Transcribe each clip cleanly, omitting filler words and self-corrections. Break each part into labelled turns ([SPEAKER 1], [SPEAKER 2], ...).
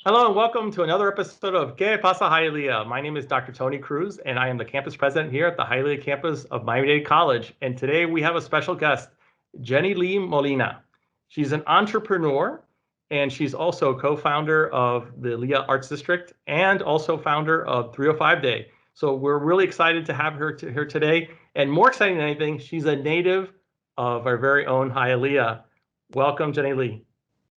[SPEAKER 1] Hello and welcome to another episode of Pasa Hialeah. My name is Dr. Tony Cruz and I am the campus president here at the Hialeah campus of Miami-Dade College. And today we have a special guest, JennyLee Molina. She's an entrepreneur and she's also co-founder of the Leah Arts District and also founder of 305 Day. So we're really excited to have her here today. And more exciting than anything, she's a native of our very own Hialeah. Welcome, JennyLee.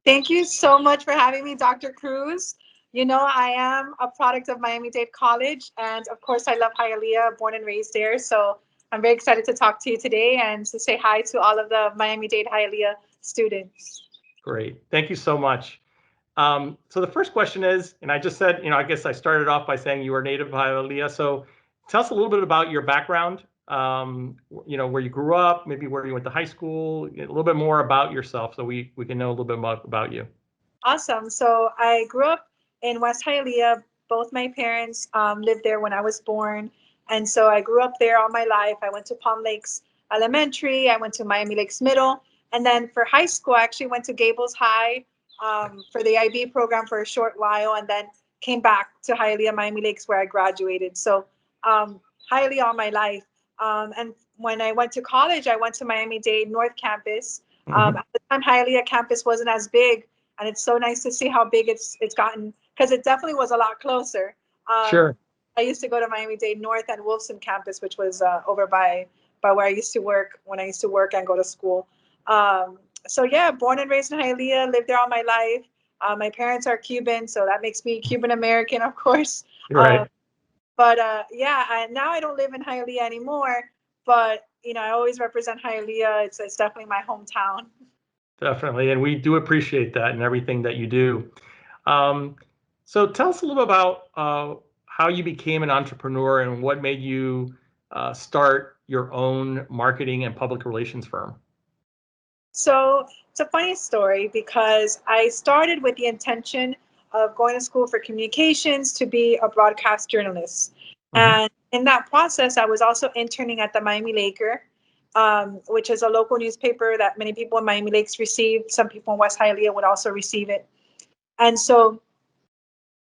[SPEAKER 2] Thank you so much for having me, Dr. Cruz. You know, I am a product of Miami-Dade College, and of course, I love Hialeah, born and raised there. So I'm very excited to talk to you today and to say hi to all of the Miami-Dade Hialeah students.
[SPEAKER 1] Great. Thank you so much. So the first question is, and I just said, I guess I started off by saying you are native of Hialeah. So tell us a little bit about your background, where you grew up, maybe where you went to high school, a little bit more about yourself so we can know a little bit more about you.
[SPEAKER 2] Awesome. So I grew up in West Hialeah. Both my parents lived there when I was born. And so I grew up there all my life. I went to Palm Lakes Elementary. I went to Miami Lakes Middle. And then for high school, I actually went to Gables High for the IB program for a short while, and then came back to Hialeah, Miami Lakes, where I graduated. So Hialeah all my life. And when I went to college, I went to Miami-Dade North Campus. At the time, Hialeah campus wasn't as big, and it's so nice to see how big it's gotten, because it definitely was a lot closer.
[SPEAKER 1] Sure.
[SPEAKER 2] I used to go to Miami-Dade North and Wolfson campus, which was over by where I used to work when I used to work and go to school. So yeah, born and raised in Hialeah, lived there all my life. My parents are Cuban, so that makes me Cuban American, of course.
[SPEAKER 1] Right.
[SPEAKER 2] But yeah, now I don't live in Hialeah anymore. But I always represent Hialeah. It's definitely my hometown.
[SPEAKER 1] Definitely. And we do appreciate that and everything that you do. So tell us a little bit about how you became an entrepreneur and what made you start your own marketing and public relations firm.
[SPEAKER 2] So it's a funny story because I started with the intention of going to school for communications to be a broadcast journalist. And in that process, I was also interning at the Miami Laker, which is a local newspaper that many people in Miami Lakes receive. Some people in West Hialeah would also receive it. And so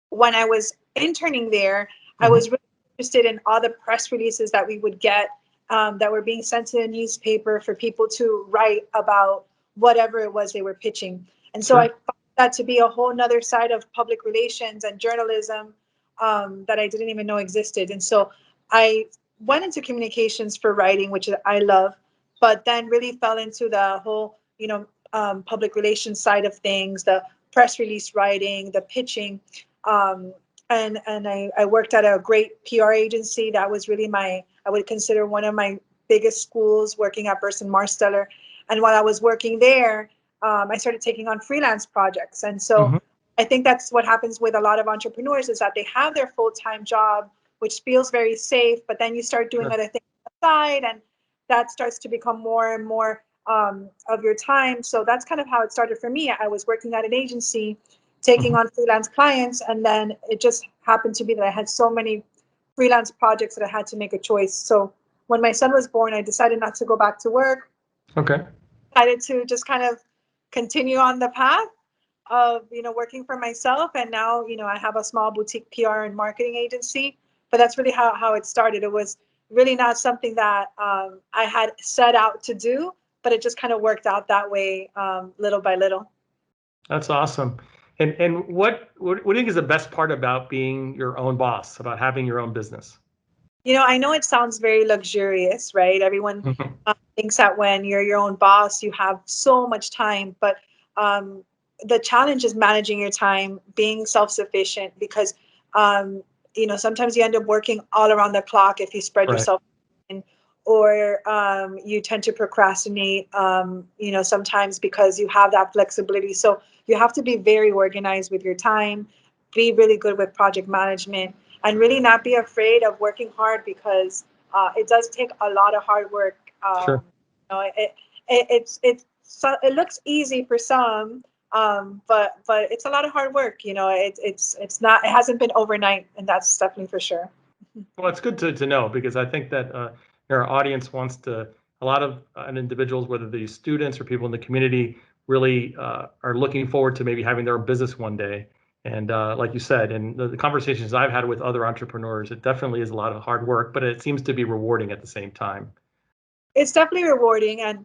[SPEAKER 2] when I was interning there, I was really interested in all the press releases that we would get that were being sent to the newspaper for people to write about whatever it was they were pitching. And so I found that to be a whole nother side of public relations and journalism that I didn't even know existed. And so I went into communications for writing, which I love, but then really fell into the whole, public relations side of things, the press release writing, the pitching. And I worked at a great PR agency that was really I would consider one of my biggest schools, working at Burson Marsteller. And while I was working there, I started taking on freelance projects. And so I think that's what happens with a lot of entrepreneurs, is that they have their full-time job, which feels very safe, but then you start doing other things on the side, and that starts to become more and more of your time. So that's kind of how it started for me. I was working at an agency, taking on freelance clients, and then it just happened to be that I had so many freelance projects that I had to make a choice. So when my son was born, I decided not to go back to work.
[SPEAKER 1] Okay.
[SPEAKER 2] Decided to just kind of continue on the path of working for myself. And now I have a small boutique PR and marketing agency. But that's really how it started. It was really not something that I had set out to do, but it just kind of worked out that way, little by little.
[SPEAKER 1] That's awesome. And what do you think is the best part about being your own boss, about having your own business?
[SPEAKER 2] I know it sounds very luxurious, right? Everyone thinks that when you're your own boss, you have so much time, but the challenge is managing your time, being self-sufficient, because sometimes you end up working all around the clock if you spread yourself thin, or you tend to procrastinate, sometimes because you have that flexibility. So you have to be very organized with your time, be really good with project management, and really not be afraid of working hard, because it does take a lot of hard work. It looks easy for some, but it's a lot of hard work. It's not. It hasn't been overnight, and that's definitely for sure.
[SPEAKER 1] Well, it's good to know, because I think that our audience wants to. A lot of individuals, whether they're students or people in the community, really are looking forward to maybe having their own business one day. And like you said, and the conversations I've had with other entrepreneurs, it definitely is a lot of hard work, but it seems to be rewarding at the same time.
[SPEAKER 2] It's definitely rewarding. And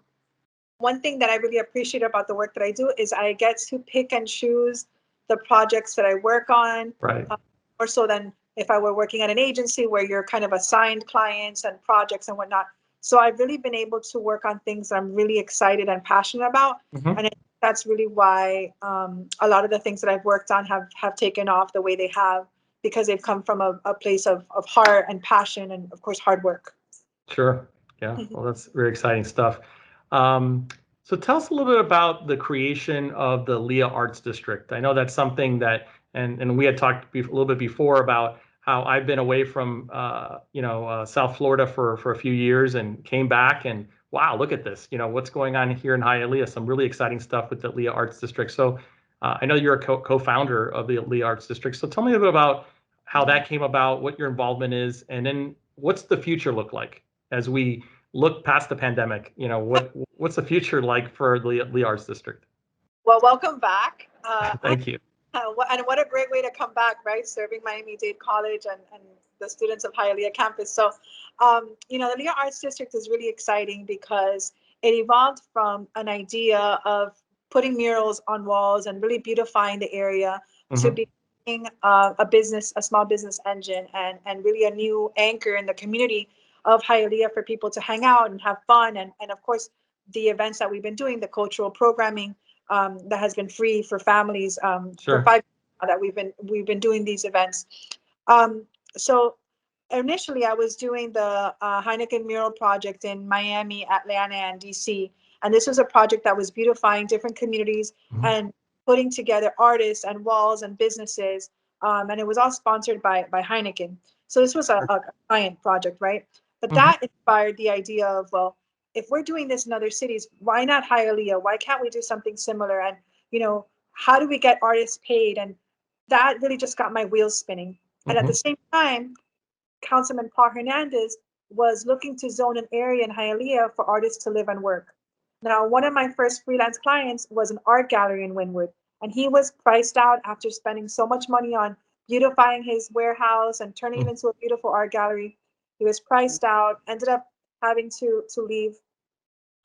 [SPEAKER 2] one thing that I really appreciate about the work that I do is I get to pick and choose the projects that I work on,
[SPEAKER 1] Right.
[SPEAKER 2] more so than if I were working at an agency where you're kind of assigned clients and projects and whatnot. So I've really been able to work on things that I'm really excited and passionate about.
[SPEAKER 1] Hmm.
[SPEAKER 2] And that's really why a lot of the things that I've worked on have taken off the way they have, because they've come from a place of heart and passion and, of course, hard work.
[SPEAKER 1] Sure. Yeah. Well, that's very exciting stuff. Um, so tell us a little bit about the creation of the Leah Arts District. I know that's something that, and we had talked a little bit before about how I've been away from, South Florida for a few years and came back and wow, look at this. What's going on here in Hialeah? Some really exciting stuff with the Leah Arts District. So I know you're a co-founder of the Leah Arts District. So tell me a bit about how that came about, what your involvement is, and then what's the future look like as we look past the pandemic? What's the future like for the Arts District?
[SPEAKER 2] Well, welcome back.
[SPEAKER 1] Thank you.
[SPEAKER 2] And what a great way to come back, right? Serving Miami-Dade College and the students of Hialeah campus. So, the Leah Arts District is really exciting because it evolved from an idea of putting murals on walls and really beautifying the area to
[SPEAKER 1] Hmm.
[SPEAKER 2] becoming a small business engine, and really a new anchor in the community of Hialeah for people to hang out and have fun. And of course, the events that we've been doing, the cultural programming that has been free for families for
[SPEAKER 1] Sure.
[SPEAKER 2] 5 years now that we've been doing these events. So initially, I was doing the Heineken Mural project in Miami, Atlanta, and DC, and this was a project that was beautifying different communities
[SPEAKER 1] Mhm.
[SPEAKER 2] and putting together artists and walls and businesses, and it was all sponsored by Heineken. So this was a client project, right? But
[SPEAKER 1] Mhm.
[SPEAKER 2] that inspired the idea of, well, if we're doing this in other cities, why not Hialeah? Why can't we do something similar? And how do we get artists paid? And that really just got my wheels spinning. And at the
[SPEAKER 1] Mhm.
[SPEAKER 2] same time, Councilman Paul Hernandez was looking to zone an area in Hialeah for artists to live and work. Now, one of my first freelance clients was an art gallery in Wynwood, and he was priced out after spending so much money on beautifying his warehouse and turning it
[SPEAKER 1] Mhm.
[SPEAKER 2] into a beautiful art gallery. He was priced out, ended up having to leave,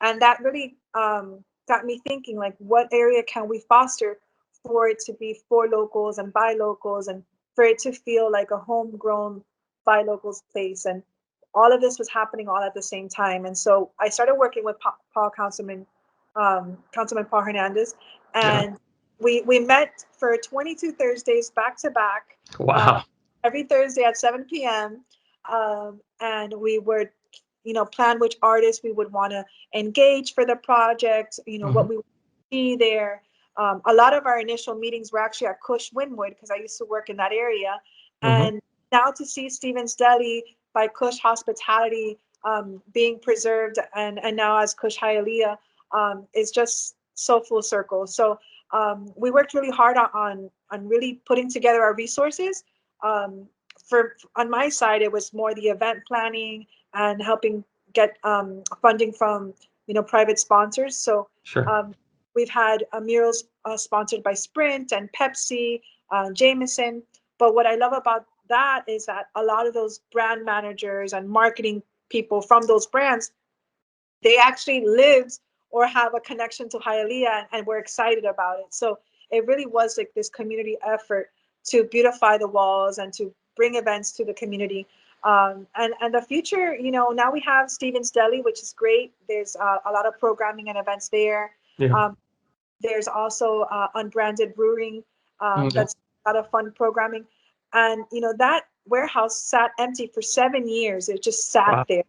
[SPEAKER 2] and that really got me thinking, like, what area can we foster for it to be for locals and by locals, and for it to feel like a homegrown by locals place. And all of this was happening all at the same time, and so I started working with Councilman Paul Hernandez,
[SPEAKER 1] Yeah.
[SPEAKER 2] and we met for 22 Thursdays back to back,
[SPEAKER 1] Wow.
[SPEAKER 2] every Thursday at 7 p.m. And we would, plan which artists we would want to engage for the project, what
[SPEAKER 1] Mhm.
[SPEAKER 2] we would see there. A lot of our initial meetings were actually at Cush Wynwood because I used to work in that area.
[SPEAKER 1] Mhm.
[SPEAKER 2] And now to see Stevens Deli by Cush Hospitality being preserved, and now as Cush Hialeah, is just so full circle. So we worked really hard on really putting together our resources. Um, for on my side, it was more the event planning and helping get funding from private sponsors. So
[SPEAKER 1] Sure.
[SPEAKER 2] we've had murals sponsored by Sprint and Pepsi, Jameson. But what I love about that is that a lot of those brand managers and marketing people from those brands, they actually lived or have a connection to Hialeah, and we're excited about it. So it really was like this community effort to beautify the walls and to bring events to the community. And the future, now we have Stevens Deli, which is great. There's a lot of programming and events there.
[SPEAKER 1] Yeah.
[SPEAKER 2] Um, there's also unbranded brewing.
[SPEAKER 1] Mm, yeah.
[SPEAKER 2] That's a lot of fun programming. And, that warehouse sat empty for 7 years. It just sat
[SPEAKER 1] Wow.
[SPEAKER 2] there.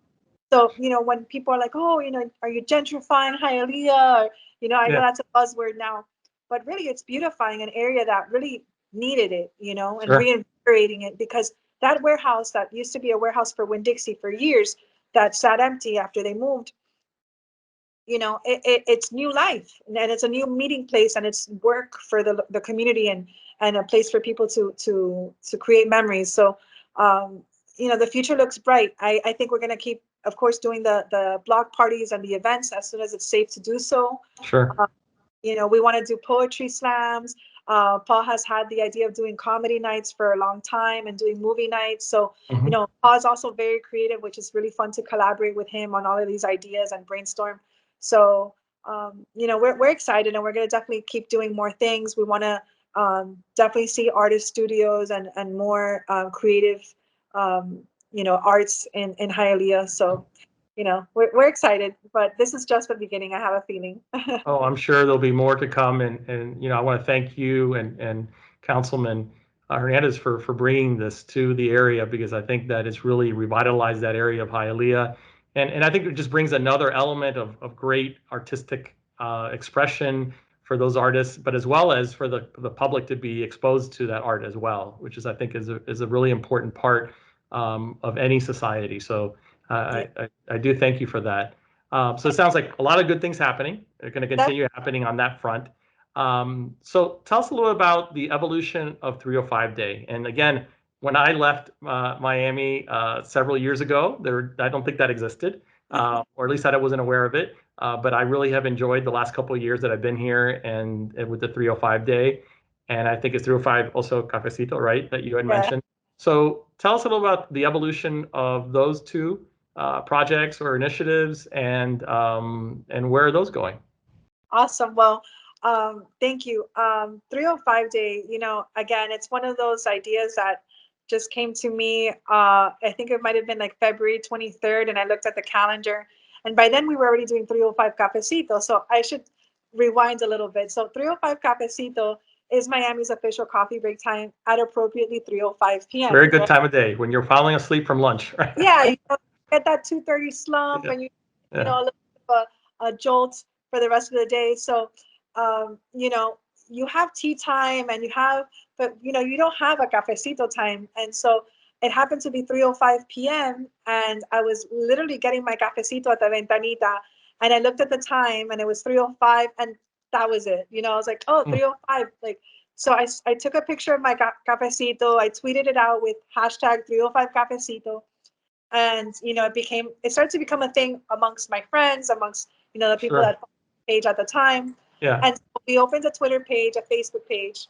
[SPEAKER 2] So, when people are like, oh, are you gentrifying Hialeah? Or, I know
[SPEAKER 1] Yeah.
[SPEAKER 2] that's a buzzword now, but really it's beautifying an area that really needed it, and
[SPEAKER 1] Sure.
[SPEAKER 2] reinvigorating it, because that warehouse that used to be a warehouse for Winn-Dixie for years, that sat empty after they moved, it's new life, and it's a new meeting place, and it's work for the community, and a place for people to create memories. So the future looks bright. I think we're going to keep, of course, doing the block parties and the events as soon as it's safe to do so.
[SPEAKER 1] Sure.
[SPEAKER 2] We want to do poetry slams. Paul has had the idea of doing comedy nights for a long time and doing movie nights. So,
[SPEAKER 1] Mhm.
[SPEAKER 2] Paul is also very creative, which is really fun to collaborate with him on all of these ideas and brainstorm. So, we're excited, and we're going to definitely keep doing more things. We want to definitely see artist studios and more creative, arts in Hialeah. So, we're excited, but this is just the beginning. I have a feeling.
[SPEAKER 1] Oh, I'm sure there'll be more to come, and I want to thank you and Councilman Hernandez for bringing this to the area, because I think that it's really revitalized that area of Hialeah, and I think it just brings another element of great artistic expression for those artists, but as well as for the public to be exposed to that art as well, which I think is a really important part of any society. So I do thank you for that. So it sounds like a lot of good things happening. They're going to continue happening on that front. So tell us a little about the evolution of 305 Day. And again, when I left Miami several years ago, I don't think that existed, or at least I wasn't aware of it. But I really have enjoyed the last couple of years that I've been here, and with the 305 Day. And I think it's 305 also Cafecito, right, that you had
[SPEAKER 2] Yeah.
[SPEAKER 1] mentioned. So tell us a little about the evolution of those two projects or initiatives, and where are those going?
[SPEAKER 2] Awesome. Well, thank you. 305 Day, again, it's one of those ideas that just came to me. I think it might have been like February 23rd, and I looked at the calendar, and by then we were already doing 305 Cafecito. So I should rewind a little bit. So 305 Cafecito is Miami's official coffee break time at appropriately 3:05 p.m.
[SPEAKER 1] Very good time of day when you're falling asleep from lunch, right?
[SPEAKER 2] Yeah, get that 2:30 slump,
[SPEAKER 1] Yeah.
[SPEAKER 2] and
[SPEAKER 1] Yeah.
[SPEAKER 2] a little bit of a jolt for the rest of the day. So, you have tea time, and but you don't have a cafecito time, and so it happened to be 3:05 p.m. and I was literally getting my cafecito at the ventanita, and I looked at the time, and it was 3:05, and that was it. I was like, oh,
[SPEAKER 1] Mm.
[SPEAKER 2] 3:05, like. So I took a picture of my cafecito. I tweeted it out with hashtag 3:05 cafecito, and it started to become a thing amongst my friends, amongst the people
[SPEAKER 1] Sure.
[SPEAKER 2] that followed the page at the time.
[SPEAKER 1] Yeah.
[SPEAKER 2] And so we opened a Twitter page, a Facebook page,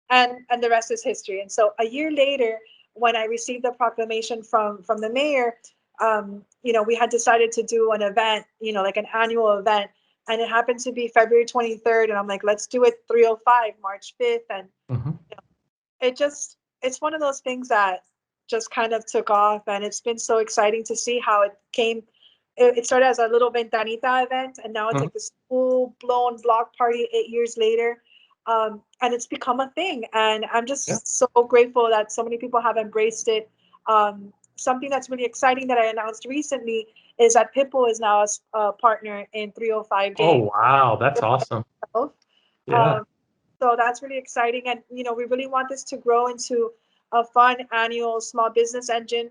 [SPEAKER 2] and the rest is history. And so a year later, when I received the proclamation from the mayor, we had decided to do an event, like an annual event, and it happened to be February 23rd, and I'm like, let's do it 3:05 March 5th. And
[SPEAKER 1] Hmm.
[SPEAKER 2] it's one of those things that just kind of took off, and it's been so exciting to see how it started as a little ventanita event, and now it's
[SPEAKER 1] Hmm.
[SPEAKER 2] like this full-blown block party 8 years later. And it's become a thing, and I'm
[SPEAKER 1] Yeah.
[SPEAKER 2] just so grateful that so many people have embraced it. Something that's really exciting that I announced recently is that Pitbull is now a partner in 305
[SPEAKER 1] Oh,
[SPEAKER 2] Day.
[SPEAKER 1] wow. That's awesome. Yeah.
[SPEAKER 2] um, so that's really exciting. And, we really want this to grow into a fun annual small business engine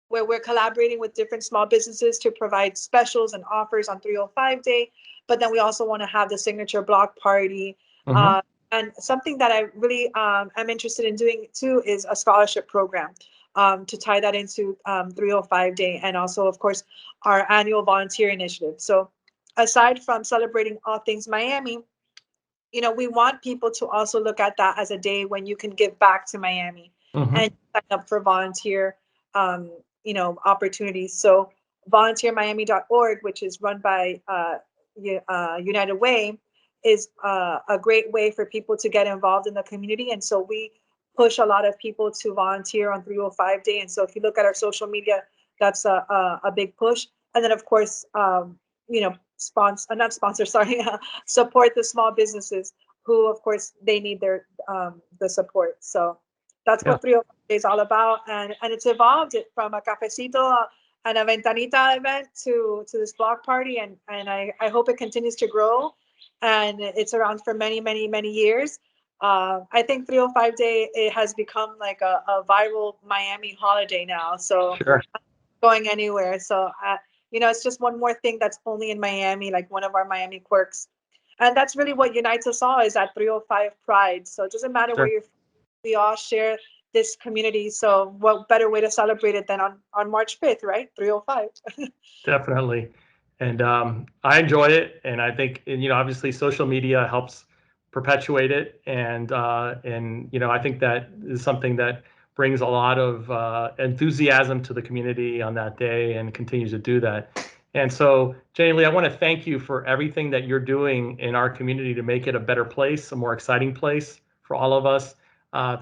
[SPEAKER 2] where we're collaborating with different small businesses to provide specials and offers on 305 Day. But then we also want to have the signature block party.
[SPEAKER 1] Hmm.
[SPEAKER 2] Uh, and something that I really am interested in doing too is a scholarship program to tie that into 305 Day, and also, of course, our annual volunteer initiative. So aside from celebrating all things Miami, we want people to also look at that as a day when you can give back to Miami
[SPEAKER 1] Hmm.
[SPEAKER 2] and sign up for volunteer, opportunities. So volunteermiami.org, which is run by United Way, is a great way for people to get involved in the community. And so we push a lot of people to volunteer on 305 Day. And so if you look at our social media, that's a big push. And then, of course, not sponsor, sorry, support the small businesses who, of course, they need the support. So that's
[SPEAKER 1] Yeah.
[SPEAKER 2] what 305 is all about, and it's evolved from a cafecito and a ventanita event to this block party, and I hope it continues to grow, and it's around for many, many, many years. I think 305 Day, it has become like a viral Miami holiday now. So
[SPEAKER 1] Sure.
[SPEAKER 2] going anywhere. So, it's just one more thing that's only in Miami, like one of our Miami quirks. And that's really what unites us all, is that 305 pride. So it doesn't matter where
[SPEAKER 1] Sure.
[SPEAKER 2] you're from, we all share this community. So what better way to celebrate it than on March 5th, right? 305.
[SPEAKER 1] Definitely. And I enjoy it. And I think, and, obviously social media helps perpetuate it. And I think that is something that brings a lot of enthusiasm to the community on that day and continues to do that. And so, JennyLee, I want to thank you for everything that you're doing in our community to make it a better place, a more exciting place for all of us.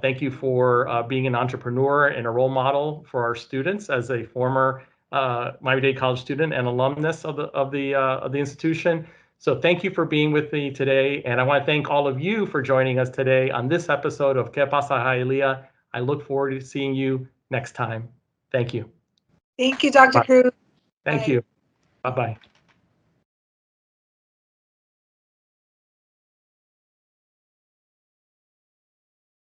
[SPEAKER 1] Thank you for being an entrepreneur and a role model for our students as a former Miami-Dade College student and alumnus of the institution. So thank you for being with me today. And I want to thank all of you for joining us today on this episode of Que Pasa Hialeah. I look forward to seeing you next time. Thank you.
[SPEAKER 2] Thank you, Dr.
[SPEAKER 1] Bye.
[SPEAKER 2] Cruz.
[SPEAKER 1] Thank
[SPEAKER 2] Bye.
[SPEAKER 1] you. Bye-bye.